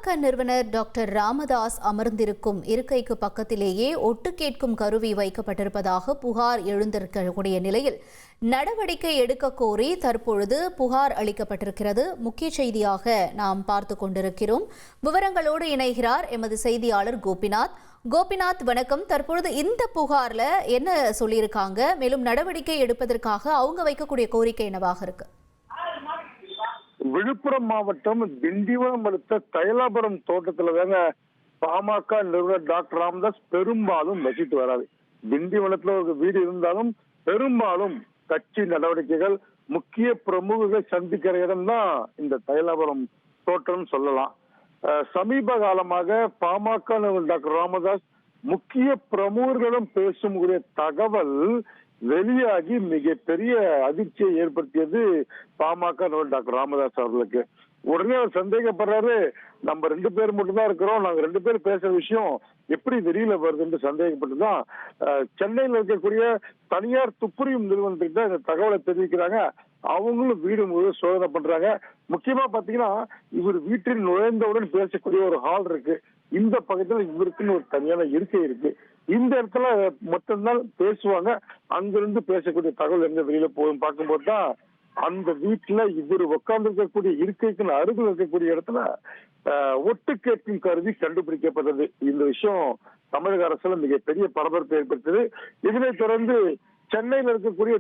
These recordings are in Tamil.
பாமக நிறுவனர் டாக்டர் ராமதாஸ் அமர்ந்திருக்கும் இருக்கைக்கு பக்கத்திலேயே ஒட்டு கேட்கும் கருவி வைக்கப்பட்டிருப்பதாக புகார் எழுந்திருக்கக்கூடிய நிலையில் நடவடிக்கை எடுக்க கோரி தற்பொழுது புகார் அளிக்கப்பட்டிருக்கிறது. முக்கிய செய்தியாக நாம் பார்த்து கொண்டிருக்கிறோம். விவரங்களோடு இணைகிறார் எமது செய்தியாளர் கோபிநாத். கோபிநாத், வணக்கம். தற்பொழுது இந்த புகார்ல என்ன சொல்லியிருக்காங்க, மேலும் நடவடிக்கை எடுப்பதற்காக அவங்க வைக்கக்கூடிய கோரிக்கை என்னவாக இருக்கு? விழுப்புரம் மாவட்டம் திண்டிவனம் அடுத்த தைலாபுரம் தோட்டத்துல தாங்க பாமக நிறுவனர் டாக்டர் ராமதாஸ் பெரும்பாலும் வசித்து வராது. திண்டிவனத்துல ஒரு வீடு இருந்தாலும் பெரும்பாலும் கட்சி நடவடிக்கைகள், முக்கிய பிரமுகர்கள் சந்திக்கிற இடம் தான் இந்த தைலாபுரம் தோட்டம் சொல்லலாம். சமீப காலமாக பாமக நிறுவனர் டாக்டர் ராமதாஸ் முக்கிய பிரமுகர்களும் பேசக்கூடிய தகவல் வெளியாகி மிகப்பெரிய அதிர்ச்சியை ஏற்படுத்தியது பாமக டாக்டர் ராமதாஸ் அவர்களுக்கு. உடனே அவர் சந்தேகப்படுறாரு, நம்ம 2 பேர் மட்டும் தான் இருக்கிறோம், நாங்க 2 பேர் பேசுற விஷயம் எப்படி வெளியில வருதுன்னு சந்தேகப்பட்டுதான் சென்னையில் இருக்கக்கூடிய தனியார் துப்புரியும் நிறுவனத்துக்கு தான் இந்த தகவலை தெரிவிக்கிறாங்க. அவங்களும் வீடு முழுவதும் சோதனை பண்றாங்க. முக்கியமா பாத்தீங்கன்னா, இவர் வீட்டில் நுழைந்தவுடன் பேசக்கூடிய ஒரு ஹால் இருக்கு. இந்த பக்கத்துல இவருக்குன்னு ஒரு தனியான இருக்கை இருக்கு. இந்த இடத்துல மட்டும்தான் பேசுவாங்க. அங்கிருந்து பேசக்கூடிய தகவல் எங்க வெளியில போகும் பார்க்கும்போது தான் அந்த வீட்டுல இவர் உட்கார்ந்து இருக்கக்கூடிய இருக்கைக்கு அருகில் இருக்கக்கூடிய இடத்துல ஒட்டு கேட்கும் கருவி கண்டுபிடிக்கப்பட்டது. இந்த விஷயம் தமிழக அரசுல மிகப்பெரிய பரபரப்பை ஏற்படுத்தது. இதனை தொடர்ந்து சென்னையில இருக்கக்கூடிய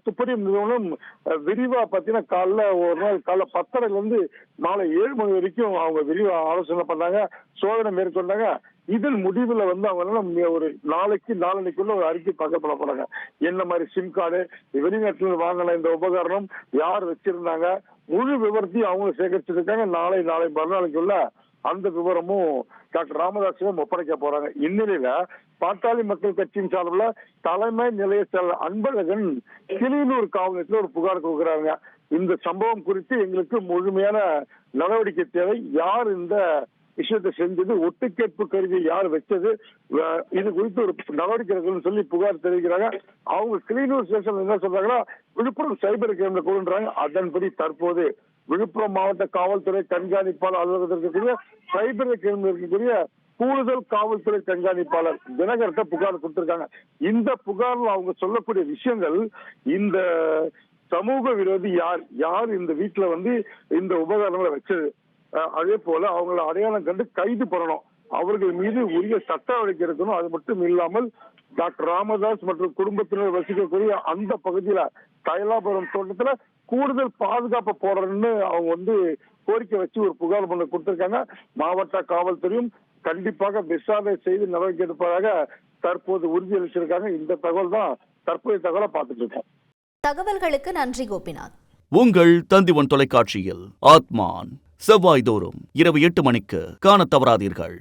துப்பறியும் நிறுவனம் விரிவா பாத்தீங்கன்னா காலைல 10:30 இருந்து மாலை 7 மணி வரைக்கும் அவங்க விரிவா ஆலோசனை பண்ணாங்க, சோதனை மேற்கொண்டாங்க. இதன் முடிவுல அவங்க ஒரு நாளைக்குள்ள ஒரு அறிக்கை தாக்கல் பண்ண போறாங்க. என்ன மாதிரி சிம் கார்டு, வெளிநாட்டில் வாங்கின இந்த உபகரணம் யார் வச்சிருந்தாங்க, முழு விவரத்தையும் அவங்க சேகரிச்சிருக்காங்க. நாளை மறுநாளைக்குள்ள அந்த விவரமும் டாக்டர் ராமதாஸிடம் ஒப்படைக்க போறாங்க. இந்நிலையில பாட்டாளி மக்கள் கட்சியின் சார்பில் தலைமை நிலைய செயலர் அன்பழகன் கிளியனூர் காவல் நிலையத்தில் ஒரு புகார் கொடுக்குறாங்க. இந்த சம்பவம் குறித்து எங்களுக்கு முழுமையான நடவடிக்கை தேவை, யார் இந்த விஷயத்தை செஞ்சது, ஒட்டு கேட்பு கருவி யார் வச்சது, இது குறித்து ஒரு நடவடிக்கை சொல்லி புகார் தெரிவிக்கிறாங்க. அவங்க கிளியனூர் ஸ்டேஷன் என்ன சொல்றாங்கன்னா, விழுப்புரம் சைபர் கிரைம்ல கூறுன்றாங்க. அதன்படி தற்போது விழுப்புரம் மாவட்ட காவல்துறை கண்காணிப்பாளர் அலுவலகத்தில் இருக்கக்கூடிய சைபர் கிரைம்ல இருக்கக்கூடிய கூடுதல் காவல்துறை கண்காணிப்பாளர் தினகர்கிட்ட புகார் கொடுத்திருக்காங்க. இந்த புகார்ல அவங்க சொல்லக்கூடிய விஷயங்கள், இந்த சமூக விரோதி யார் இந்த வீட்டுல இந்த உபகரணங்களை வச்சது, அதே போல அவங்களை அடையாளம் கண்டு கைது பண்ணணும், அவர்கள் மீது உரிய சட்ட நடவடிக்கை இருக்கணும். அது மட்டும் இல்லாமல் டாக்டர் ராமதாஸ் மற்றும் குடும்பத்தினர் வசிக்கக்கூடிய அந்த பகுதியில தைலாபுரம் தோட்டத்துல கூடுதல் பாதுகாப்பு போடுறன்னு அவங்க கோரிக்கை வச்சு ஒரு புகார் பண்ண கொடுத்திருக்காங்க. மாவட்ட காவல்துறையும் கண்டிப்பாக விசாரணை செய்து நடவடிக்கை எடுப்பதாக தற்போது உறுதியளிச்சிருக்காங்க. இந்த தகவல் தான் தற்போதைய தகவலை பார்த்துட்டு இருக்கோம். தகவல்களுக்கு நன்றி கோபிநாத். உங்கள் தந்திவன் தொலைக்காட்சியில் ஆத்மான் செவ்வாய்தோறும் இரவு 8 மணிக்கு காணத் தவறாதீர்கள்.